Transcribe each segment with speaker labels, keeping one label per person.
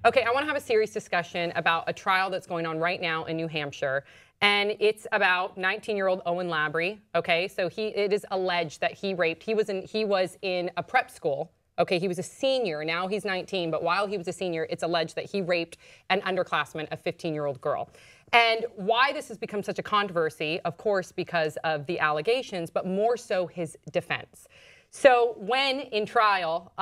Speaker 1: Okay, I want to have a serious discussion about a trial that's going on right now in New Hampshire. And it's about 19-year-old Owen Labrie. Okay, so it is alleged that he raped. He was in a prep school. Okay, he was a senior. Now he's 19, but while he was a senior, it's alleged that he raped an underclassman, a 15-year-old girl. And why this has become such a controversy, of course, because of the allegations, but more so his defense. So when in trial,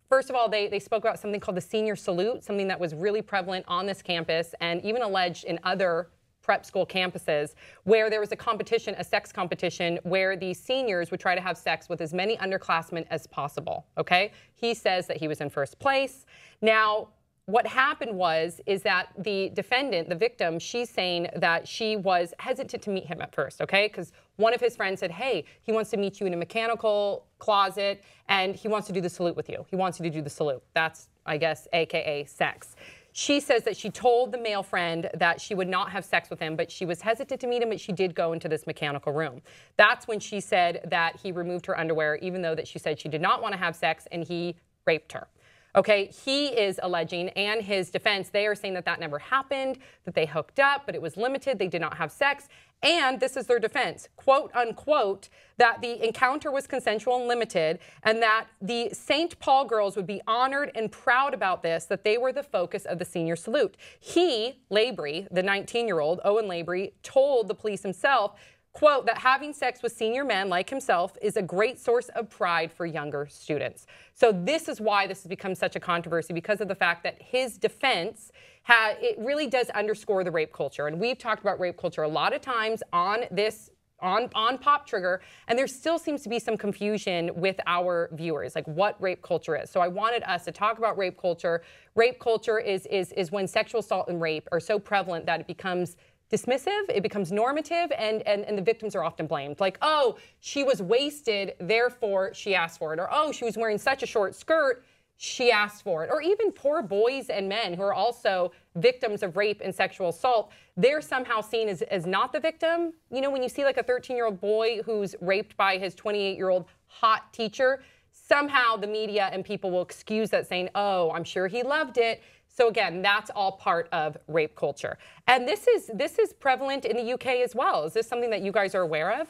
Speaker 1: first of all, they spoke about something called the senior salute, something that was really prevalent on this campus and even alleged in other prep school campuses, where there was a competition, a sex competition, where the seniors would try to have sex with as many underclassmen as possible, okay? He says that he was in first place. Now, what happened is that the defendant, the victim, she's saying that she was hesitant to meet him at first, okay? Because one of his friends said, hey, he wants to meet you in a mechanical closet and he wants to do the salute with you. He wants you to do the salute. That's, I guess, AKA sex. She says that she told the male friend that she would not have sex with him, but she was hesitant to meet him, but she did go into this mechanical room. That's when she said that he removed her underwear, even though that she said she did not want to have sex, and he raped her. Okay, he is alleging, and his defense, they are saying that that never happened, that they hooked up, but it was limited, they did not have sex, and this is their defense, quote unquote, that the encounter was consensual and limited, and that the St. Paul girls would be honored and proud about this, that they were the focus of the senior salute. He, Labrie, the 19-year-old, Owen Labrie, told the police himself, quote, that having sex with senior men like himself is a great source of pride for younger students. So this is why this has become such a controversy, because of the fact that his defense, it really does underscore the rape culture. And we've talked about rape culture a lot of times on this, on Pop Trigger, and there still seems to be some confusion with our viewers, like what rape culture is. So I wanted us to talk about rape culture. Rape culture is when sexual assault and rape are so prevalent that it becomes dismissive, it becomes normative, and the victims are often blamed. Like, oh, she was wasted, therefore she asked for it. Or, oh, she was wearing such a short skirt, she asked for it. Or even poor boys and men who are also victims of rape and sexual assault, they're somehow seen as not the victim. You know, when you see like a 13-year-old boy who's raped by his 28-year-old hot teacher, somehow the media and people will excuse that, saying, oh, I'm sure he loved it. So again, that's all part of rape culture. And this is prevalent in the UK as well. Is this something that you guys are aware of?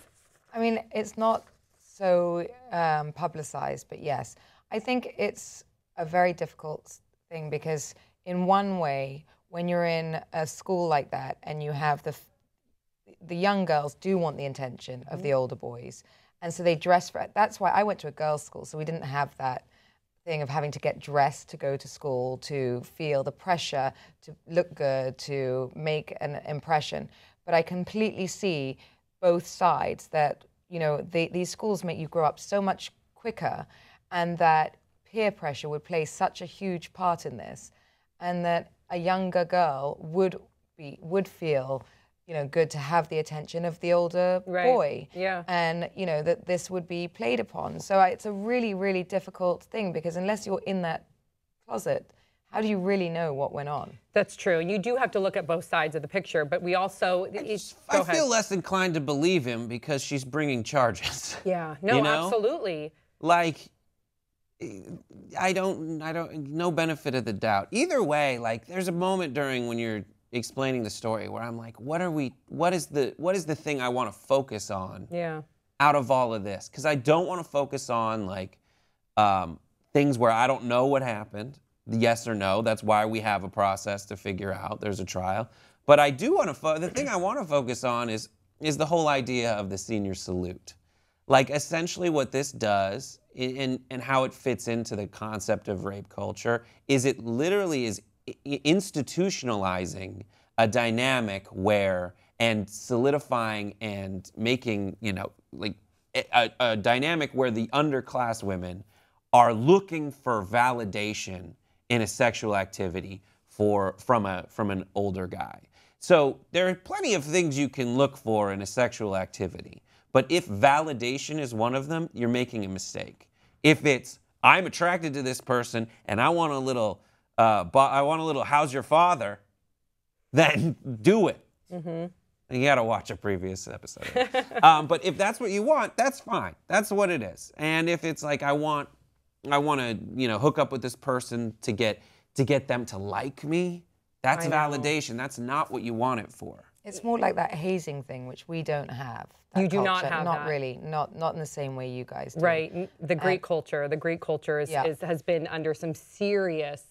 Speaker 2: I mean, it's not so publicized, but yes. I think it's a very difficult thing because in one way, when you're in a school like that and you have the young girls do want the attention of the older boys. And so they dress for it. That's why I went to a girls' school, so we didn't have that thing of having to get dressed to go to school, to feel the pressure, to look good, to make an impression. But I completely see both sides that, you know, these schools make you grow up so much quicker, and that peer pressure would play such a huge part in this, and that a younger girl would feel, you know, good to have the attention of the older boy.
Speaker 1: Yeah.
Speaker 2: And, you know, that this would be played upon. So it's a really, really difficult thing, because unless you're in that closet, how do you really know what went on?
Speaker 1: That's true. You do have to look at both sides of the picture, but we also...
Speaker 3: I feel less inclined to believe him because she's bringing charges.
Speaker 1: Yeah, no,
Speaker 3: you know?
Speaker 1: Absolutely.
Speaker 3: Like, no benefit of the doubt. Either way, like, there's a moment during when you're explaining the story where I'm like, what is the thing I want to focus on out of all of this? Because I don't want to focus on like things where I don't know what happened, yes or no. That's why we have a process to figure out. There's a trial. But I do want to, the thing I want to focus on is the whole idea of the senior salute. Like, essentially what this does and how it fits into the concept of rape culture is it literally is institutionalizing a dynamic where, and solidifying and making, you know, like a dynamic where the underclass women are looking for validation in a sexual activity from an older guy. So there are plenty of things you can look for in a sexual activity, but if validation is one of them, you're making a mistake. If it's, I'm attracted to this person and I want a little how's your father, then do it. Mm-hmm. You got to watch a previous episode. But if that's what you want, that's fine. That's what it is. And if it's like, I want to, you know, hook up with this person to get to get them to like me, that's
Speaker 1: I know.
Speaker 3: validation. That's not what you want it for.
Speaker 2: It's more like that hazing thing, which we don't have. That
Speaker 1: You do not
Speaker 2: culture.
Speaker 1: have
Speaker 2: Not
Speaker 1: that.
Speaker 2: really, not in the same way you guys do.
Speaker 1: Right, the Greek culture. The Greek culture has been under some serious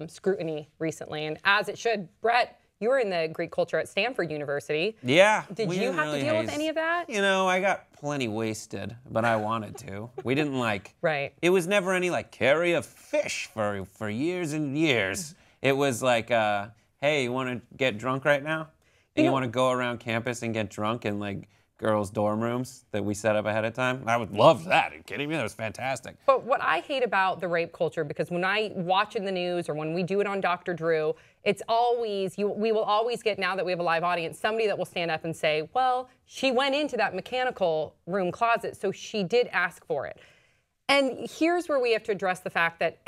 Speaker 1: scrutiny recently, and as it should. Brett, you were in the Greek culture at Stanford University.
Speaker 3: Yeah.
Speaker 1: Did you have to deal with any of that?
Speaker 3: You know, I got plenty wasted, but I wanted to. We didn't like.
Speaker 1: Right.
Speaker 3: It was never any like carry a fish for years and years. It was like, hey, you want to get drunk right now? And you want to go around campus and get drunk in like girls' dorm rooms that we set up ahead of time? I would love that. Are you kidding me? That was fantastic.
Speaker 1: But what I hate about the rape culture, because when I watch in the news or when we do it on Dr. Drew, it's always, we will always get, now that we have a live audience, somebody that will stand up and say, well, she went into that mechanical room closet, so she did ask for it. And here's where we have to address the fact that,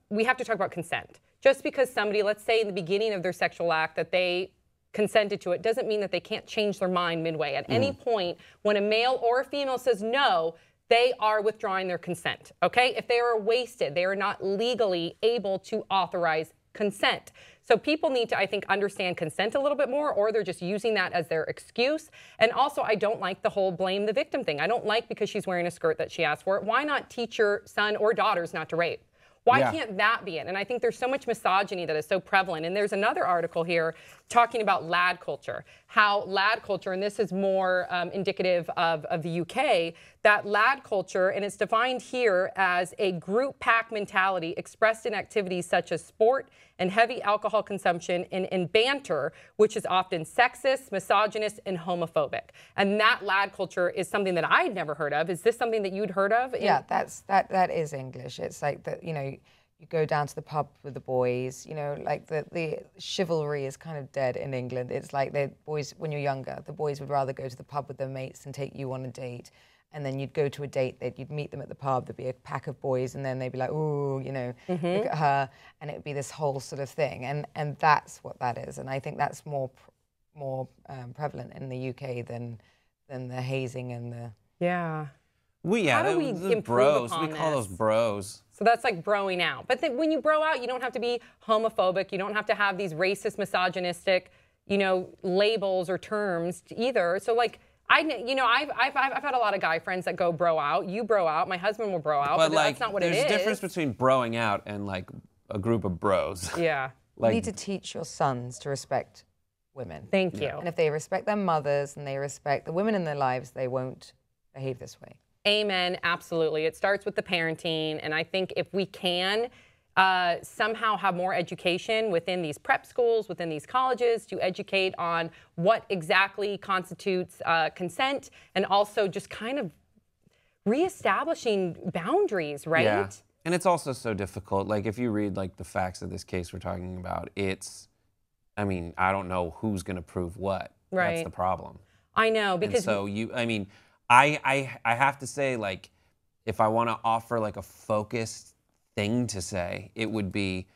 Speaker 1: we have to talk about consent. Just because somebody, let's say in the beginning of their sexual act that they consented to it, doesn't mean that they can't change their mind midway. At any point, when a male or a female says no, they are withdrawing their consent, okay? If they are wasted, they are not legally able to authorize consent. So people need to, I think, understand consent a little bit more, or they're just using that as their excuse. And also, I don't like the whole blame the victim thing. I don't like because she's wearing a skirt that she asked for it. Why not teach your son or daughters not to rape? Why can't that be it? And I think there's so much misogyny that is so prevalent. And there's another article here talking about lad culture, how lad culture, and this is more indicative of the UK, that lad culture, and it's defined here as a group pack mentality expressed in activities such as sport and heavy alcohol consumption and banter, which is often sexist, misogynist, and homophobic. And that lad culture is something that I had never heard of. Is this something that you'd heard of?
Speaker 2: Yeah, that is English. It's like that, you know, you go down to the pub with the boys, you know, like the chivalry is kind of dead in England. It's like the boys, when you're younger, the boys would rather go to the pub with their mates and take you on a date. And then you'd go to a date, you'd meet them at the pub, there'd be a pack of boys, and then they'd be like, ooh, you know, look at her. And it'd be this whole sort of thing. And that's what that is. And I think that's more prevalent in the UK than the hazing and the...
Speaker 1: Yeah.
Speaker 3: How
Speaker 1: do we improve
Speaker 3: bros.
Speaker 1: upon
Speaker 3: We call
Speaker 1: this?
Speaker 3: those bros.
Speaker 1: So that's like broing out. But then when you bro out, you don't have to be homophobic. You don't have to have these racist, misogynistic, you know, labels or terms either. So like, I've had a lot of guy friends that go bro out. You bro out. My husband will bro out. But
Speaker 3: like,
Speaker 1: that's not what it is.
Speaker 3: there's a difference between broing out and like a group of bros.
Speaker 1: Yeah.
Speaker 2: You need to teach your sons to respect women.
Speaker 1: Thank you.
Speaker 2: And if they respect their mothers and they respect the women in their lives, they won't behave this way.
Speaker 1: Amen. Absolutely. It starts with the parenting. And I think if we can somehow have more education within these prep schools, within these colleges, to educate on what exactly constitutes consent, and also just kind of reestablishing boundaries, right?
Speaker 3: Yeah. And it's also so difficult. Like, if you read like the facts of this case we're talking about, I mean, I don't know who's going to prove what.
Speaker 1: Right.
Speaker 3: That's the problem.
Speaker 1: I know, because...
Speaker 3: And so I have to say, like, if I want to offer like a focused thing to say, it would be,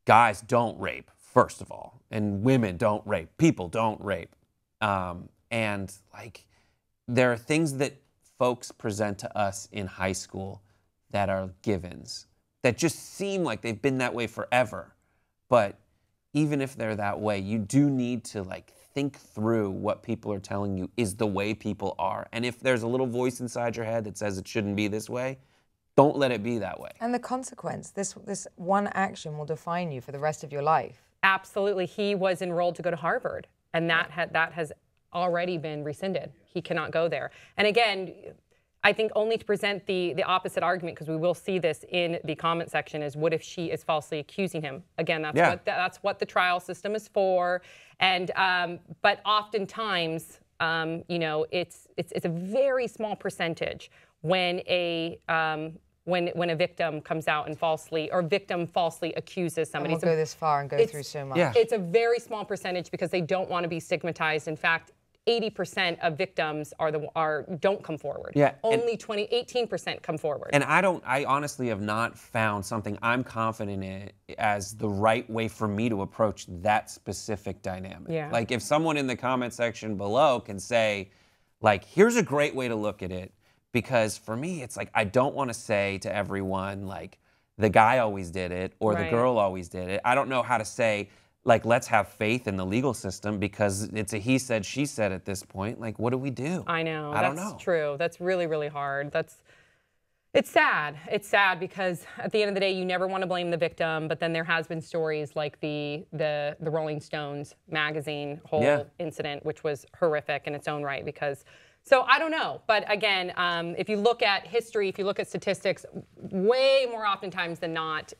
Speaker 3: guys don't rape, first of all, and women don't rape, people don't rape. And like, there are things that folks present to us in high school that are givens, that just seem like they've been that way forever. But even if they're that way, you do need to like think through what people are telling you is the way people are. And if there's a little voice inside your head that says it shouldn't be this way, don't let it be that way.
Speaker 2: And the consequence, this one action will define you for the rest of your life.
Speaker 1: Absolutely. He was enrolled to go to Harvard, and that has already been rescinded. He cannot go there. And again, I think only to present the opposite argument, because we will see this in the comment section, is what if she is falsely accusing him? Again, that's what the trial system is for. And but oftentimes, you know, it's a very small percentage when a victim comes out and falsely accuses somebody.
Speaker 2: And we'll go this far and go through so much.
Speaker 3: Yeah.
Speaker 1: It's a very small percentage because they don't want to be stigmatized. In fact, 80% of victims don't come forward.
Speaker 3: Yeah,
Speaker 1: Only 18% come forward.
Speaker 3: And I honestly have not found something I'm confident in as the right way for me to approach that specific dynamic.
Speaker 1: Yeah.
Speaker 3: Like, if someone in the comment section below can say, like, here's a great way to look at it, because for me, it's like, I don't want to say to everyone, like, the guy always did it or the
Speaker 1: Right.
Speaker 3: girl always did it. I don't know how to say, like, let's have faith in the legal system because it's a he said, she said at this point. Like, what do we do?
Speaker 1: I know.
Speaker 3: I don't
Speaker 1: That's
Speaker 3: know.
Speaker 1: true. That's really, really hard. It's sad. It's sad because at the end of the day, you never want to blame the victim, but then there has been stories like the Rolling Stones magazine whole incident, which was horrific in its own right because, so I don't know. But again, if you look at history, if you look at statistics, way more oftentimes than not,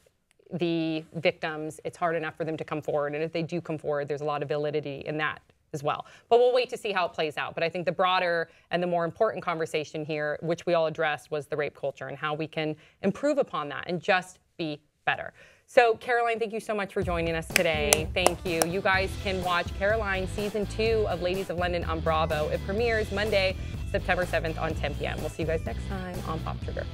Speaker 1: the victims, it's hard enough for them to come forward. And if they do come forward, there's a lot of validity in that as well. But we'll wait to see how it plays out. But I think the broader and the more important conversation here, which we all addressed, was the rape culture and how we can improve upon that and just be better. So Caroline, thank you so much for joining us today. Thank you. You guys can watch Caroline season 2 of Ladies of London on Bravo. It premieres Monday, September 7th on 10 p.m. We'll see you guys next time on Pop Trigger.